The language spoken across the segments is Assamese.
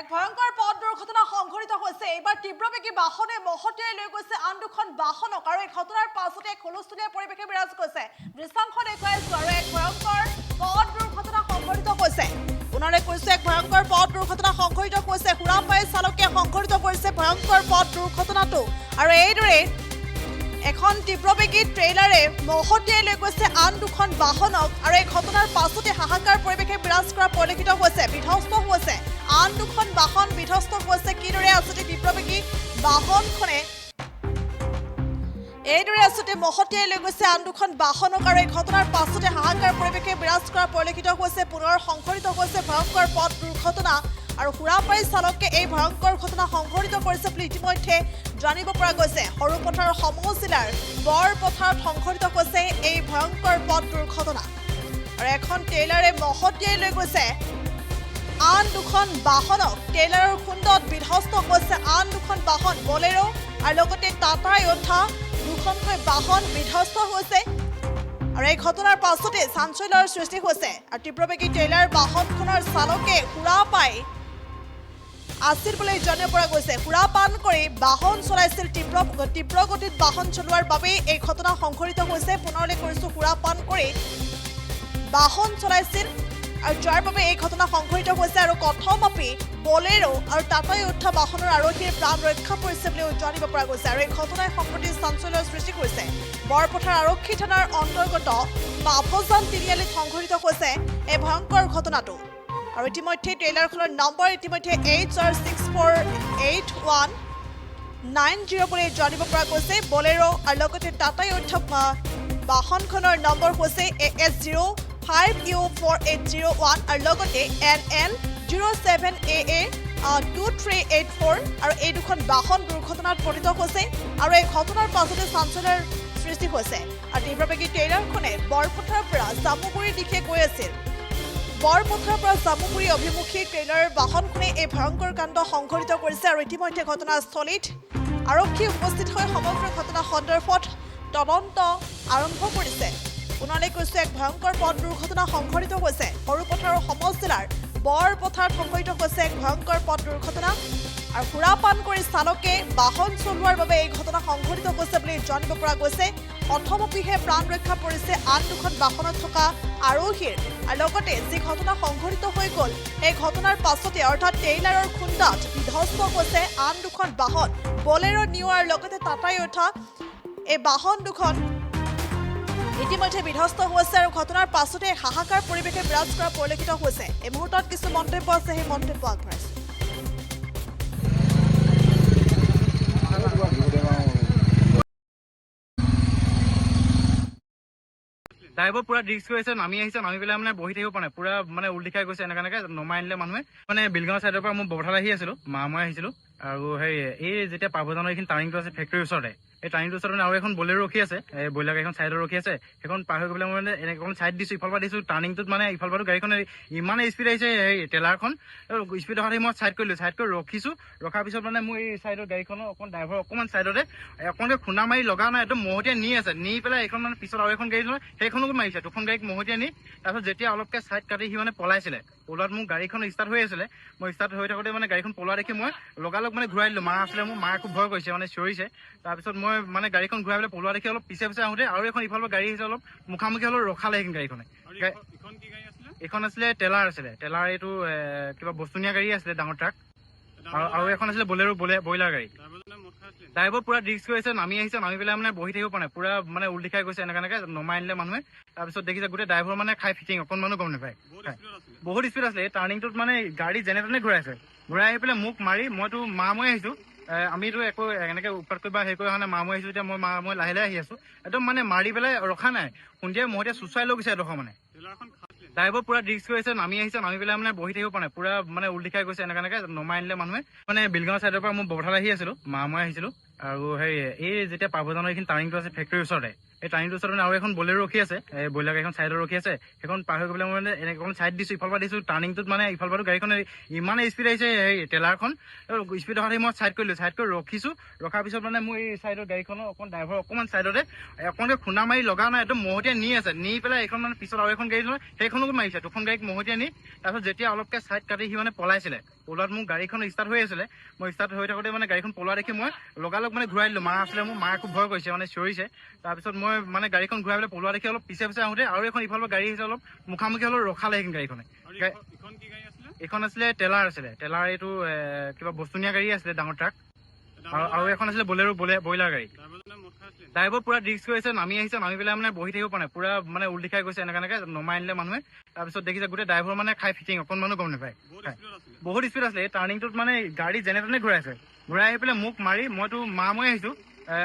এক ভয়ঙ্কৰ পথ দুৰ্ঘটনা সংঘটিত হৈছে। এইবাৰ তীব্ৰবেগী বাহনে মহতিয়াই লৈ গৈছে আন দুখন বাহনক আৰু এই ঘটনাৰ পাছতে হুলস্থুলীয়া পৰিৱেশে বিৰাজ কৰিছে। দৃশ্যাংশ দেখুৱাইছো আৰু এক ভয়ঙ্কৰ পথ দুৰ্ঘটনা সংঘটিত হৈছে। পুনৰে কৈছে এক ভয়ঙ্কৰ পথ দুৰ্ঘটনা সংঘটিত হৈছে। সুৰাপাই চালকে সংঘটিত কৰিছে ভয়ঙ্কৰ পথ দুৰ্ঘটনাটো আৰু এইদৰে এখন তীব্ৰবেগী ট্ৰেইলাৰে মহতিয়াই লৈ গৈছে আন দুখন বাহনক আৰু এই ঘটনাৰ পাছতে হাহাকাৰ পৰিৱেশে বিৰাজ কৰা পৰিলক্ষিত হৈছে। বিধ্বস্ত হৈছে আন দুখন বাহন, বিধ্বস্ত হৈছে কিদৰে আচলতে তীব্ৰবেগী বাহনখনে এইদৰে আচলতে মহতিয়াই লৈ গৈছে আন দুখন বাহনক আৰু এই ঘটনাৰ পাছতে হাহাকাৰ পৰিৱেশে বিৰাজ কৰা পৰিলক্ষিত হৈছে। পুনৰ সংঘটিত হৈছে ভয়ঙ্কৰ পথ দুৰ্ঘটনা আৰু সুৰাপাই চালকে এই ভয়ঙ্কৰ ঘটনা সংঘটিত কৰিছে বুলি ইতিমধ্যে জানিব পৰা গৈছে। সৰুপথাৰ সমজিলাৰ বৰপথাৰত সংঘটিত হৈছে এই ভয়ঙ্কৰ পথ দুৰ্ঘটনা আৰু এখন ট্ৰেইলাৰে মহতিয়াই লৈ গৈছে আন দুখন বাহনক। ট্ৰেইলাৰৰ খুন্দত বিধ্বস্ত হৈছে আন দুখন বাহন, বলেৰো আৰু লগতে টাটা য়োদ্ধা দুখনকৈ বাহন বিধ্বস্ত হৈছে আৰু এই ঘটনাৰ পাছতে চাঞ্চল্যৰ সৃষ্টি হৈছে। আৰু তীব্ৰবেগী ট্ৰেইলাৰ বাহনখনৰ চালকে সুৰাপাই আছিল বুলি জানিব পৰা গৈছে। সুৰাপান কৰি বাহন চলাইছিল, তীব্ৰ গতিত বাহন চলোৱাৰ বাবেই এই ঘটনা সংঘটিত হৈছে। পুনৰলৈ কৰিছো, সুৰাপান কৰি বাহন চলাইছিল আৰু যাৰ বাবে এই ঘটনা সংঘটিত হৈছে আৰু কথমপি বলেৰো আৰু টাটা য়োদ্ধা বাহনৰ আৰোহীৰ প্ৰাণ ৰক্ষা পৰিছে বুলিও জানিব পৰা গৈছে। আৰু এই ঘটনাই সম্প্ৰতি চাঞ্চল্যৰ সৃষ্টি কৰিছে। বৰপথাৰ আৰক্ষী থানাৰ অন্তৰ্গত বাভজান তিনিআলিত সংঘটিত হৈছে এই ভয়ঙ্কৰ ঘটনাটো আৰু ইতিমধ্যে ট্ৰেইলাৰখনৰ নম্বৰ ইতিমধ্যে HR648190 বুলি জানিব পৰা গৈছে। বলেৰো আৰু লগতে টাটা য়োদ্ধা বাহনখনৰ নম্বৰ হৈছে AS05U4801 আৰু লগতে NL07AA2384 আৰু এই দুখন বাহন দুৰ্ঘটনাত পতিত হৈছে আৰু এই ঘটনাৰ পাছতে চাঞ্চল্যৰ সৃষ্টি হৈছে। আৰু তীব্ৰবেগী ট্ৰেইলাৰখনে বৰপথাৰৰ পৰা জামুগুৰিৰ দিশে গৈ আছিল। বৰপথাৰৰ পৰা জামুগুৰি অভিমুখী ট্ৰেইলাৰ বাহনখনে এই ভয়ঙ্কৰ কাণ্ড সংঘটিত কৰিছে আৰু ইতিমধ্যে ঘটনাস্থলীত আৰক্ষী উপস্থিত হৈ সমগ্ৰ ঘটনা সন্দৰ্ভত তদন্ত আৰম্ভ কৰিছে। পুনৰলৈ কৈছো, এক ভয়ঙ্কৰ পথ দুৰ্ঘটনা সংঘটিত হৈছে। সৰুপথাৰ সমজিলাৰ বৰপথাৰত সংঘটিত হৈছে এক ভয়ঙ্কৰ পথ দুৰ্ঘটনা আৰু সুৰাপান কৰি চালকে বাহন চলোৱাৰ বাবে এই ঘটনা সংঘটিত হৈছে বুলি জানিব পৰা গৈছে। প্ৰথমপিহে প্ৰাণ ৰক্ষা পৰিছে আন দুখন বাহনত থকা আৰোহীৰ আৰু লগতে যি ঘটনা সংঘটিত হৈ গ'ল এই ঘটনাৰ পাছতে অৰ্থাৎ ট্ৰেইলাৰৰ খুন্দাত বিধ্বস্ত হৈছে আন দুখন বাহন, বলেৰো নিউ আৰু লগতে টাটা য়োদ্ধা। এই বাহন দুখন ইতিমধ্যে বিধ্বস্ত হৈছে আৰু ঘটনাৰ পাছতে হাহাকাৰ পৰিৱেশে বিৰাজ কৰা পৰিলক্ষিত হৈছে। এই মুহূৰ্তত কিছু মন্তব্য আছে, সেই মন্তব্য আগবঢ়াইছে। ড্ৰাইভাৰ পুৰা ৰিস্ক হৈ আছে, নামি আহিছে, নামি পেলাই মানে বহি থাকিব পৰা নাই, পুৰা মানে উল্টি খাই গৈছে। এনেকে নমাই আনিলে মানুহে মানে বিলগাঁও চাইডৰ পৰা মই বৰঠাল আহি আছিলো, মই আহিছিলো আৰু সেই এই যেতিয়া পাভজানৰ এইখিনি টাৰ্ণিংটো আছে ফেক্টৰীৰ ওচৰতে, এই টাৰ্ণিংটোৰ ওচৰত মানে আৰু এখন বলেৰো ৰখি আছে, এই ব্ৰইলাৰ গাড়ীখন চাইডত ৰখি আছে। সেইখন পাৰ হৈ গ'লে মই মানে এনেকৈ চাইড দিছো, ইফালৰ পৰা দিছো টাৰ্ণিংটোত মানে ইফালৰ পৰা গাড়ীখন ইমানে স্পীড আহিছে, এই ট্ৰেইলাৰখন স্পীড অহাতে মই চাইড কৰিলো, চাইড কৰি ৰখিছো। ৰখাৰ পিছত মানে মোৰ এই চাইডৰ গাড়ীখনৰ ড্ৰাইভাৰ অকণমান চাইডতে অকণকে খুন্দা মাৰি লগা নাই, একদম মহতিয়াই নি আছে, নি পেলাই এইখন মানে পিছত আৰু এখন গাড়ী লয়, সেইখনকো মাৰিছে, দুখন গাড়ীক মহতিয়াই নি। তাৰপিছত যেতিয়া অলপকে চাইড কাটি সি মানে পলাইছিলে, পলোৱাত মোৰ গাড়ীখন ষ্টাৰ্ট হৈ আছিলে, মই ষ্টাৰ্ট হৈ থাকোঁতে মানে গাড়ীখন পলোৱা দেখি মই লগালগ মানে ঘূৰাই দিলো। মা আছিলে, মোৰ মায়ে খুব ভয় কৰিছে, মানে চিঞৰিছে। তাৰপিছত মই মানে গাড়ীখন ঘূৰাই পেলাই পলোৱা দেখি অলপ পিছে আহোঁতে আৰু এখন ইফালৰ গাড়ী আহিছে, অলপ মুখামুখি অলপ ৰখালে সেইখন গাড়ীখনে। এইখন আছিলে ট্ৰেইলাৰ আছিলে, ট্ৰেইলাৰ এইটো কিবা বস্তু নিয়া গাড়ী আছিলে, ডাঙৰ ট্ৰাক। আৰু এখন আছিলে বলেৰো ব্ৰইলাৰ গাড়ী। ড্ৰাইভাৰ পুৰা ৰিস্ক হৈ আছে, নামি আহিছে, নামি পেলাই মানে বহি থাকিব পৰা নাই, পুৰা মানে উল্টি খাই গৈছে। এনেকে নমাই আনিলে মানুহে। তাৰপিছত দেখিছে গোটেই ড্ৰাইভাৰ মানে খাই ফিটিং, অকণমানো গম নাপায়, বহুত স্পীড আছিলে। এই টাৰ্ণিংটোত মানে গাড়ী যেনে তেনে ঘূৰাইছে, ঘূৰাই আহি পেলাই মোক মাৰি, মইতো মই আহিছো, আমিতো একো এনেকে উৎপাত কৰিব হেৰি কৰি অহা নাই, মই আহিছো। এতিয়া মই লাহে লাহে আহি আছো, একদম মানে মাৰি পেলাই ৰখা নাই, খুন্দিয়াই মহতিয়াই চুচুৱাই লৈ গৈছে এডোখৰ মানে। ড্ৰাইভাৰ পুৰা ৰিস্ক হৈ আছে, নামি আহিছে, নামি পেলাই মানে বহি থাকিব পৰা নাই, পুৰা মানে উল্টি খাই গৈছে। এনেকে নমাই আনিলে মানুহে মানে বিলগাঁও চাইডৰ পৰা মই বৰঠাল আহি আছিলো, মই আহিছিলো আৰু সেই এই যেতিয়া পাভজানৰ এইখিনি টাৰ্ণিংটো আছে ফেক্টৰীৰ ওচৰতে, এই টাৰ্ণিংটোৰ ওচৰত মানে আৰু এখন বলেৰো ৰখি আছে, এই ব্ৰইলাৰ গাড়ীখন চাইডত ৰখি আছে। সেইখন পাৰ হৈ গ'লে মই মানে এনেকৈ চাইড দিছোঁ, ইফালৰ পৰা দিছোঁ। টাৰ্ণিংটোত মানে ইফালৰ পৰা গাড়ীখন ইমানে স্পীড আহিছে, এই ট্ৰেলাৰখন স্পীড অহাতে মই চাইড কৰিলোঁ। চাইড কৰি ৰখিছোঁ। ৰখাৰ পিছত মানে মোৰ এই চাইডৰ গাড়ীখনৰ ড্ৰাইভাৰ অকণমান চাইডতে অকণকে খুন্দা মাৰি লগা নাই, একদম মহতিয়াই নি আছে। নি পেলাই এইখন মানে পিছত আৰু এখন গাড়ী লয়, সেইখনকো মাৰিছে। দুখন গাড়ীক মহতিয়াই নি তাৰপিছত যেতিয়া অলপকে চাইড কাটি সি মানে পলাইছিলে, পলোৱাত মোৰ গাড়ীখন ষ্টাৰ্ট হৈ আছিলে। মই ষ্টাৰ্ট হৈ থাকোঁতে মানে গাড়ীখন পলোৱা দেখি মই লগালগ মানে ঘূৰাই দিলোঁ। মা আছিলে, মোৰ মায়ে খুব ভয় কৰিছে, মানে চিঞৰিছে। তাৰপিছত মই মানে গাড়ীখন ঘূৰাই পেলাই পলোৱা দেখি অলপ পিছে আহোঁতে আৰু এখন ইফালৰ গাড়ী আহিছে, অলপ মুখামুখি অলপ ৰখালে সেইখন গাড়ীখনে। এইখন আছিলে ট্ৰেলাৰ আছিলে, ট্ৰেলাৰ এইটো কিবা বস্তু নিয়া গাড়ী আছিলে, ডাঙৰ ট্ৰাক। আৰু এখন আছিলে বলেৰো ব্ৰইলাৰ গাড়ী। ড্ৰাইভাৰ পুৰা ৰিস্ক কৰিছে, নামি আহিছে, নামি পেলাই মানে বহি থাকিব পৰা নাই, পুৰা মানে উল্টি খাই গৈছে এনেকে নমাই আনিলে মানুহে। তাৰপিছত দেখিছে গোটেই ড্ৰাইভাৰ মানে খাই ফিটিং, অকণমানো গম নাপায়। বহুত স্পীড আছিলে। এই টাৰ্ণিংটোত মানে গাড়ী যেনে তেনে ঘূৰাইছে। ঘূৰাই আহি পেলাই মোক মাৰি, মইতো মই আহিছোঁ,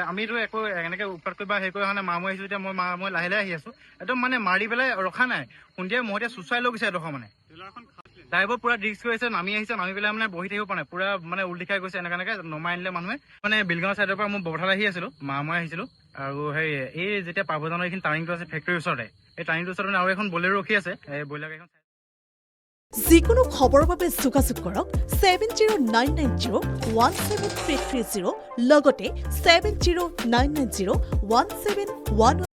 আমিতো একো এনেকে উৎপাত কৰিব হেৰি কৰি অহা নাই। মই আহিছোঁ, এতিয়া মই লাহে লাহে আহি আছোঁ। একদম মানে মাৰি পেলাই ৰখা নাই, খুন্দিয়াই মহতিয়াই চুচুৱাই লৈ গৈছে এডোখৰ মানে। ড্ৰাইভাৰ পুৰা ৰিস্ক কৰিছে, নামি আহিছে, নামি পেলাই মানে বহি থাকিব পৰা নাই, পুৰা মানে উল্টি খাই গৈছে এনেকে নমাই আনিলে মানুহে। মানে বিলগাঁও চাইডৰ পৰা মই বৰঠালৈ আহি আছিলোঁ, মই আহিছিলোঁ। আৰু সেই এই যেতিয়া পাভজানৰ এইখিনি টাৰ্ণিংটো আছে ফেক্টৰীৰ ওচৰতে, এই টাৰ্ণিংটোৰ ওচৰত মানে আৰু এখন বলেৰো ৰখি আছে, এই ব্ৰইলাৰ গাড়ীখন। যিকোনো খবৰৰ বাবে যোগাযোগ কৰক 7099017330 লগতে 70990171